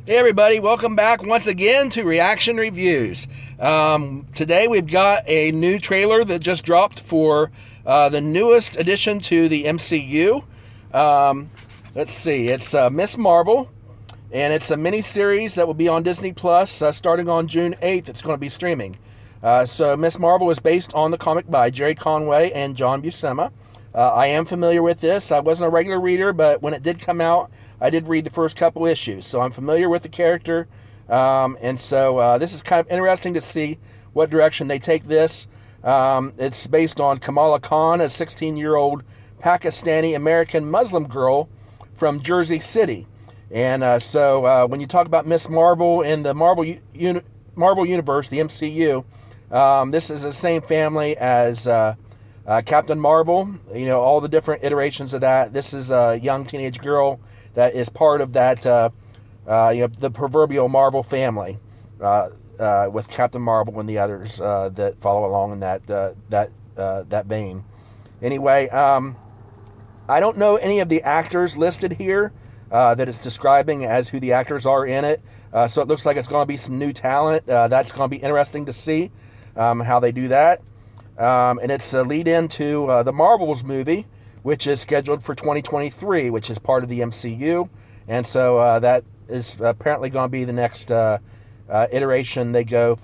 Hey everybody, welcome back once again to Reaction Reviews. Today we've got a new trailer that just dropped for the newest addition to the MCU. Let's see, it's Miss Marvel, and it's a mini-series that will be on Disney Plus starting on June 8th. It's going to be streaming. So Miss Marvel is based on the comic by Jerry Conway and John Buscema. I am familiar with this. I wasn't a regular reader, but when it did come out, I did read the first couple issues, so I'm familiar with the character, and so this is kind of interesting to see what direction they take this. It's based on Kamala Khan, a 16-year-old Pakistani-American Muslim girl from Jersey City. And so when you talk about Miss Marvel in the Marvel Universe, the MCU, this is the same family as Captain Marvel, you know, all the different iterations of that. This is a young teenage girl that is part of that, the proverbial Marvel family, with Captain Marvel and the others that follow along in that vein. Anyway, I don't know any of the actors listed here that it's describing as who the actors are in it. So it looks like it's going to be some new talent. That's going to be interesting to see how they do that. And it's a lead-in to the Marvels movie, which is scheduled for 2023, which is part of the MCU. And so that is apparently going to be the next iteration they go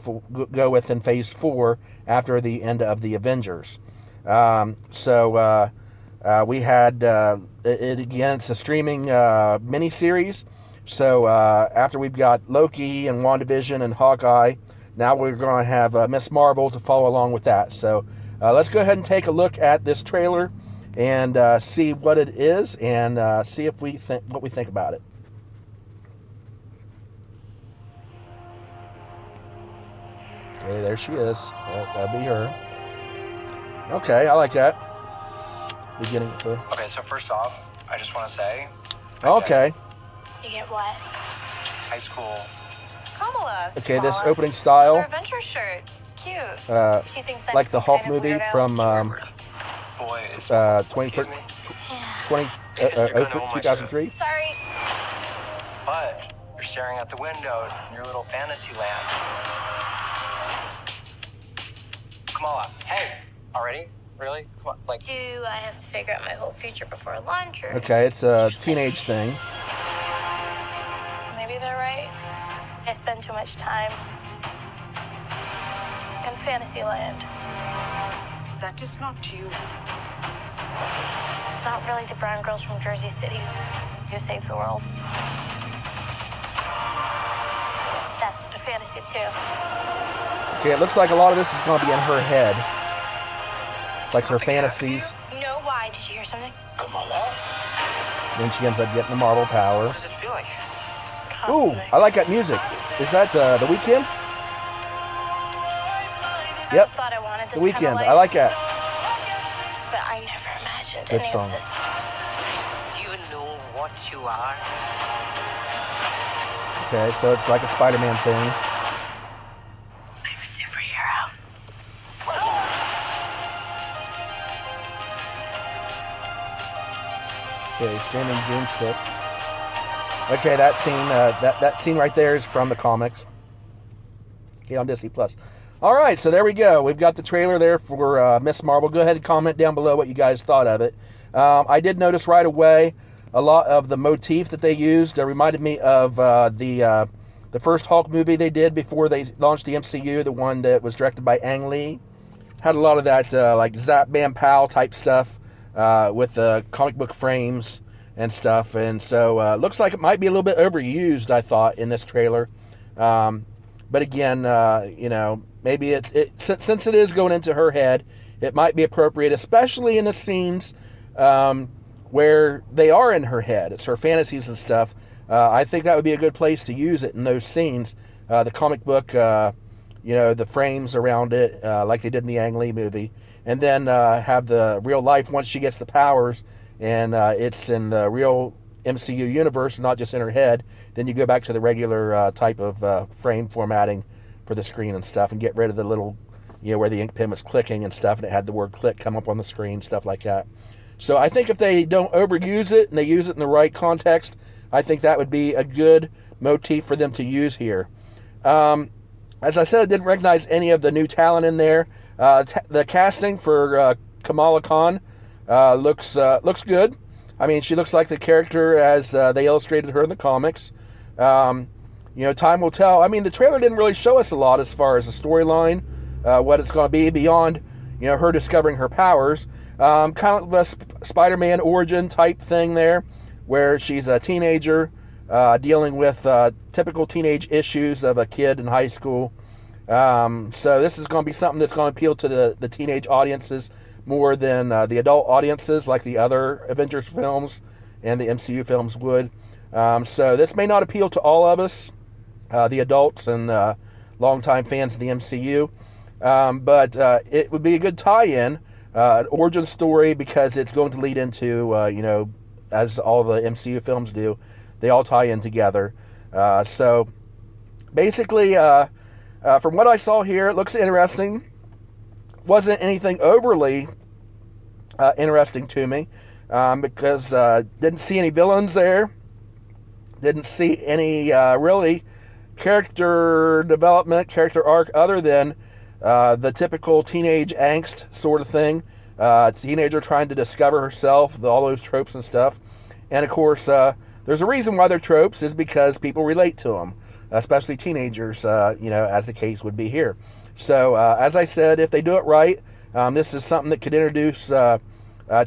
with in Phase 4 after the end of the Avengers. So we had, it again, it's a streaming miniseries. So after we've got Loki and WandaVision and Hawkeye, now we're going to have Miss Marvel to follow along with that. So let's go ahead and take a look at this trailer and see what it is, and see if we think what we think about it. Okay, there she is. That'll be her. Okay, I like that. Beginning for. Okay, so first off, I just want to say. Okay. You get what? High school. Kamala. Okay, this opening style. Her adventure shirt. Cute. She thinks like the Hulk movie from Boy, is 2003. Sorry. But you're staring out the window in your little fantasy land. Kamala, hey, already? Really? Come on, like. Do I have to figure out my whole future before lunch, or? Okay, it's a teenage thing. Maybe they're right. I spend too much time in fantasy land. That is not you. It's not really the brown girls from Jersey City who save the world. That's a fantasy too. Okay, it looks like a lot of this is going to be in her head. Like her fantasies. No, why? Did you hear something? Kamala? Then she ends up getting the Marvel power. What does it feel like? Ooh, I like that music. Is that The Weeknd? I always thought I wanted this The kind of Weeknd. life, I like that. but I never imagined Good any song. of this. Do you know what you are? Okay, so it's like a Spider-Man thing. I'm a superhero. Okay, streaming June 6th. Okay, that scene, that scene right there is from the comics. Okay, on Disney Plus. All right, so there we go. We've got the trailer there for Miss Marvel. Go ahead and comment down below what you guys thought of it. I did notice right away a lot of the motif that they used. Reminded me of the first Hulk movie they did before they launched the MCU, the one that was directed by Ang Lee. Had a lot of that like Zap Bam Pow type stuff with the comic book frames and stuff. And so looks like it might be a little bit overused, I thought, in this trailer. But again, you know, maybe since it is going into her head, it might be appropriate, especially in the scenes where they are in her head. It's her fantasies and stuff. I think that would be a good place to use it in those scenes. The comic book, you know, the frames around it, like they did in the Ang Lee movie. And then have the real life once she gets the powers, and it's in the real MCU universe, not just in her head. Then you go back to the regular type of frame formatting for the screen and stuff, and get rid of the little, you know, where the ink pen was clicking and stuff, and it had the word click come up on the screen, stuff like that. So I think if they don't overuse it and they use it in the right context, I think that would be a good motif for them to use here. As I said, I didn't recognize any of the new talent in there. The casting for Kamala Khan looks good. I mean, she looks like the character as they illustrated her in the comics. Time will tell. I mean, the trailer didn't really show us a lot as far as the storyline, what it's going to be beyond, her discovering her powers. Kind of a Spider-Man origin type thing there, where she's a teenager dealing with typical teenage issues of a kid in high school. So this is going to be something that's going to appeal to the teenage audiences more than the adult audiences like the other Avengers films and the MCU films would. So this may not appeal to all of us, the adults and longtime fans of the MCU, but it would be a good tie-in, an origin story, because it's going to lead into, as all the MCU films do, they all tie in together. So basically, from what I saw here, it looks interesting. Wasn't anything overly interesting to me, because didn't see any villains there. Didn't see any really character development, character arc, other than the typical teenage angst sort of thing. Teenager trying to discover herself, all those tropes and stuff. And of course, there's a reason why they're tropes, is because people relate to them, especially teenagers, as the case would be here. So, as I said, if they do it right, this is something that could introduce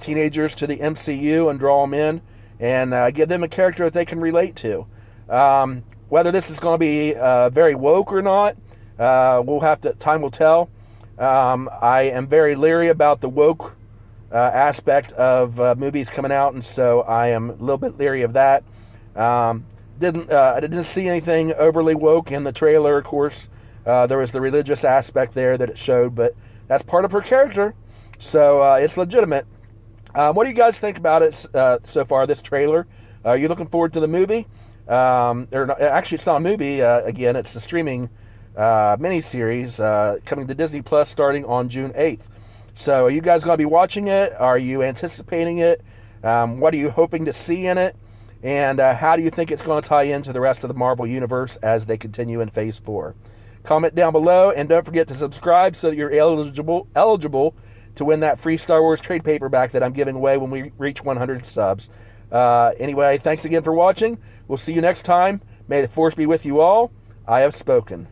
teenagers to the MCU and draw them in, and give them a character that they can relate to. Whether this is going to be very woke or not, time will tell. I am very leery about the woke aspect of movies coming out, and so I am a little bit leery of that. I didn't see anything overly woke in the trailer, of course. There was the religious aspect there that it showed, but that's part of her character, so it's legitimate. What do you guys think about it so far, this trailer? Are you looking forward to the movie? Actually, it's not a movie. Again, it's a streaming miniseries coming to Disney Plus starting on June 8th. So are you guys going to be watching it? Are you anticipating it? What are you hoping to see in it? And how do you think it's going to tie into the rest of the Marvel Universe as they continue in Phase 4? Comment down below, and don't forget to subscribe so that you're eligible to win that free Star Wars trade paperback that I'm giving away when we reach 100 subs. Anyway, thanks again for watching. We'll see you next time. May the Force be with you all. I have spoken.